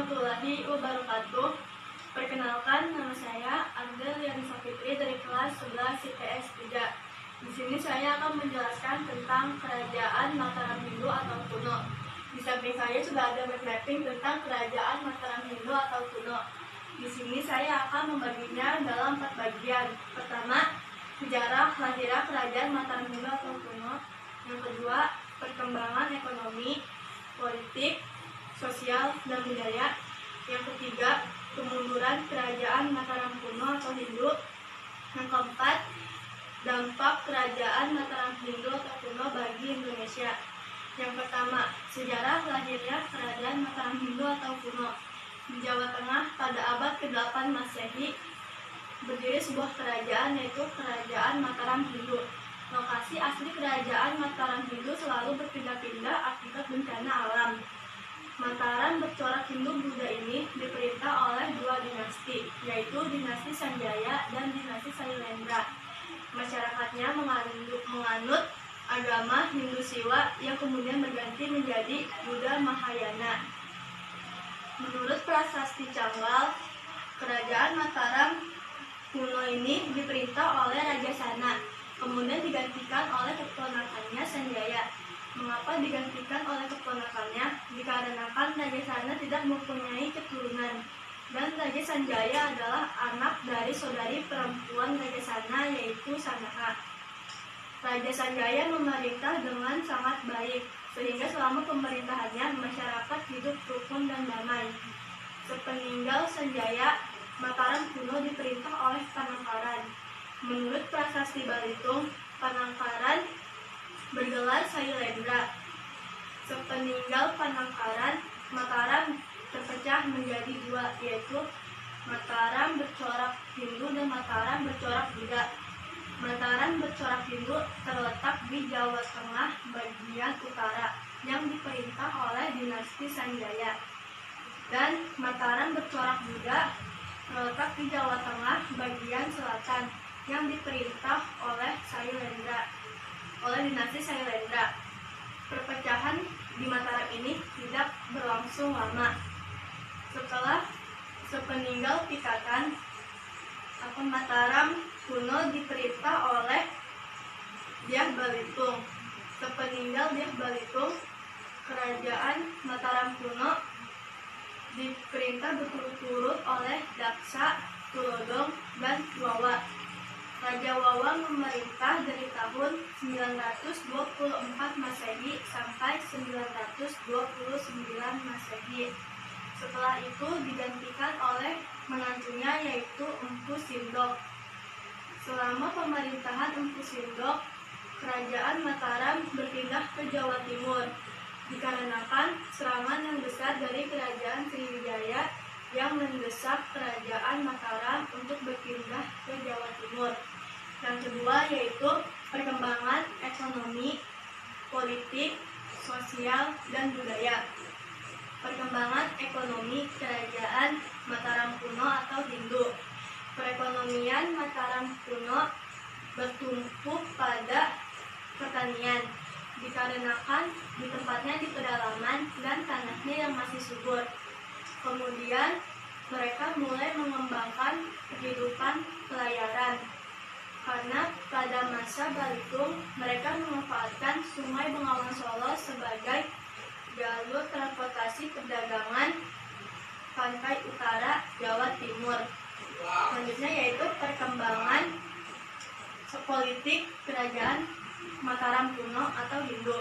warahmatullahi wabarakatuh. Perkenalkan, nama saya Ardel Yanisa Fitri dari kelas 11 IPS 3. Di sini saya akan menjelaskan tentang kerajaan Mataram Hindu atau kuno. Di samping saya sudah ada mapping tentang kerajaan Mataram Hindu atau kuno. Di sini saya akan membaginya dalam 4 bagian. Pertama, sejarah lahirnya kerajaan Mataram Hindu atau kuno. Yang kedua, perkembangan ekonomi, politik, sosial, dan budaya. Yang ketiga, kemunduran kerajaan Mataram kuno atau Hindu. Yang keempat, dampak kerajaan Mataram Hindu atau kuno bagi Indonesia. Yang pertama, sejarah lahirnya kerajaan Mataram Hindu atau kuno. Di Jawa Tengah pada abad ke-8 Masehi berdiri sebuah kerajaan, yaitu kerajaan Mataram Hindu. Lokasi asli kerajaan Mataram Hindu selalu berpindah-pindah akibat bencana alam. Mataram bercorak Hindu-Buddha ini diperintah oleh 2 dinasti, yaitu dinasti Sanjaya dan dinasti Sailendra. Masyarakatnya menganut agama Hindu Siwa yang kemudian berganti menjadi Buddha Mahayana. Menurut prasasti Canggal, kerajaan Mataram kuno ini diperintah oleh Raja Sana, kemudian digantikan oleh keponakannya Sanjaya. Mengapa digantikan oleh keponakannya? Dikarenakan Raja Sana tidak mempunyai keturunan, dan Raja Sanjaya adalah anak dari saudari perempuan Raja Sana, yaitu Sanaha. Raja Sanjaya memerintah dengan sangat baik, sehingga selama pemerintahannya masyarakat hidup rukun dan damai. Sepeninggal Sanjaya, Mataram kuno diperintah oleh Panangkaran. Menurut prasasti Balitung, Panangkaran bergelar Sailendra. Sepeninggal Panangkaran, Mataram terpecah menjadi 2, yaitu Mataram bercorak Hindu dan Mataram bercorak Buddha. Mataram bercorak Hindu terletak di Jawa Tengah bagian utara yang diperintah oleh dinasti Sanjaya. Dan Mataram bercorak Buddha terletak di Jawa Tengah bagian selatan yang diperintah oleh dinasti Sailendra. Perpecahan di Mataram ini tidak berlangsung lama. Setelah sepeninggal Pikatan, Mataram kuno diperintah oleh Dyah Balitung. Sepeninggal Dyah Balitung, kerajaan Mataram kuno diperintah berturut-turut oleh Daksa, Tulodong, dan Wawa. Raja Wawa memerintah dari tahun 924 Masehi sampai 929 Masehi. Setelah itu digantikan oleh menantunya, yaitu Empu Sindok. Selama pemerintahan Empu Sindok, kerajaan Mataram berpindah ke Jawa Timur dikarenakan serangan yang besar dari kerajaan Sriwijaya yang mendesak kerajaan Mataram untuk berpindah ke Jawa Timur. Yang kedua yaitu perkembangan ekonomi, politik, sosial, dan budaya. Perkembangan ekonomi kerajaan Mataram kuno atau Hindu. Perekonomian Mataram kuno bertumpu pada pertanian, dikarenakan di tempatnya di pedalaman dan tanahnya yang masih subur. Kemudian mereka mulai mengembangkan kehidupan pelayaran, karena pada masa Balitung mereka memanfaatkan Sungai Bengawan Solo sebagai jalur transportasi perdagangan pantai utara Jawa Timur. Selanjutnya yaitu perkembangan politik kerajaan Mataram kuno atau Hindu.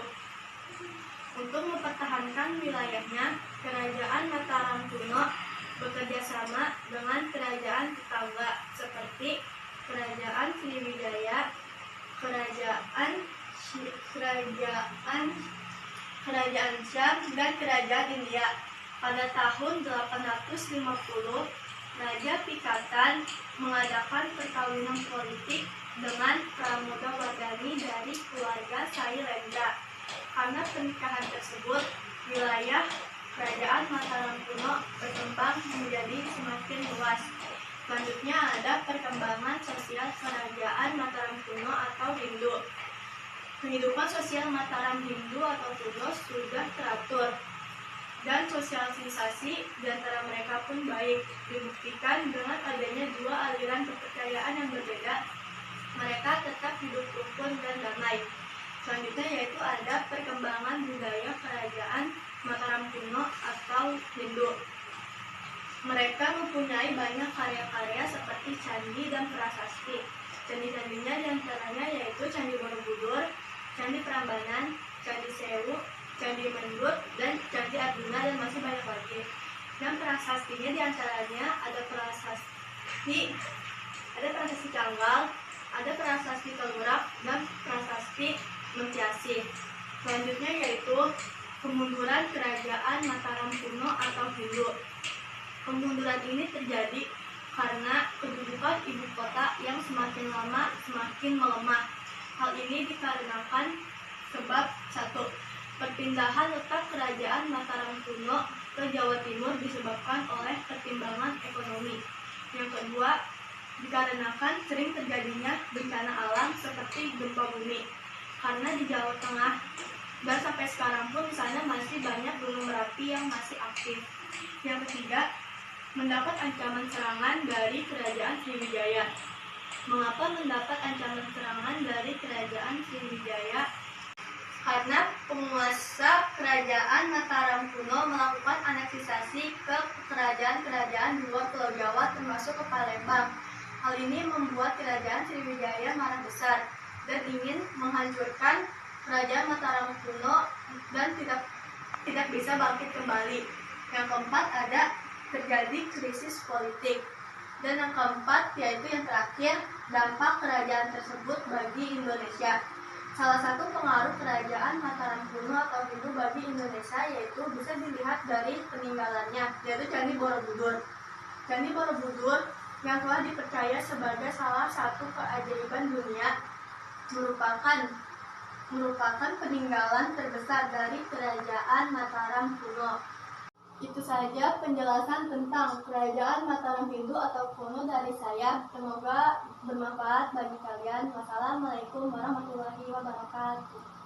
Untuk mempertahankan wilayahnya, kerajaan Mataram kuno bekerjasama dengan kerajaan tetangga seperti kerajaan Sriwijaya, kerajaan Syam, dan kerajaan India. Pada tahun 850, Raja Pikatan mengadakan perkawinan politik dengan pramugawardhani dari keluarga Sailendra. Karena pernikahan tersebut, wilayah kerajaan Mataram kuno berkembang menjadi semakin luas. Selanjutnya ada perkembangan sosial kerajaan Mataram kuno atau Hindu. Kehidupan sosial Mataram Hindu atau kuno sudah teratur. dan sosialisasi di antara mereka pun baik. Dibuktikan dengan adanya dua aliran kepercayaan yang berbeda, mereka tetap hidup rukun dan damai. Selanjutnya yaitu ada perkembangan budaya kerajaan Mataram kuno atau Hindu. Mereka mempunyai banyak karya-karya seperti candi dan prasasti. Candi-candinya diantaranya yaitu Candi Borobudur, Candi Prambanan, Candi Sewu, Candi Mendut, dan Candi Arjuna, dan masih banyak lagi. Dan prasastinya diantaranya ada prasasti Canggal, ada prasasti Telurak, dan prasasti Menciasi. Selanjutnya yaitu kemunduran kerajaan Mataram kuno atau Hindu. Kemunduran ini terjadi karena kedudukan ibu kota yang semakin lama semakin melemah. Hal ini dikarenakan sebab satu, perpindahan letak kerajaan Mataram kuno ke Jawa Timur disebabkan oleh pertimbangan ekonomi. Yang kedua, dikarenakan sering terjadinya bencana alam seperti gempa bumi. Karena di Jawa Tengah dan sampai sekarang pun misalnya masih banyak gunung berapi yang masih aktif. Yang ketiga, mendapat ancaman serangan dari kerajaan Sriwijaya. Mengapa mendapat ancaman serangan dari kerajaan Sriwijaya? Karena penguasa kerajaan Mataram kuno melakukan aneksasi ke kerajaan-kerajaan di luar Pulau Jawa termasuk ke Palembang. Hal ini membuat kerajaan Sriwijaya marah besar dan ingin menghancurkan kerajaan Mataram kuno dan tidak bisa bangkit kembali. Yang keempat ada terjadi krisis politik. Dan yang keempat yaitu yang terakhir, dampak kerajaan tersebut bagi Indonesia. Salah satu pengaruh kerajaan Mataram kuno atau Hindu bagi Indonesia yaitu bisa dilihat dari peninggalannya, yaitu Candi Borobudur. Candi Borobudur yang telah dipercaya sebagai salah satu keajaiban dunia merupakan peninggalan terbesar dari kerajaan Mataram kuno. Itu saja penjelasan tentang kerajaan Mataram Hindu atau kuno dari saya. Semoga bermanfaat bagi kalian. Wassalamualaikum warahmatullahi wabarakatuh.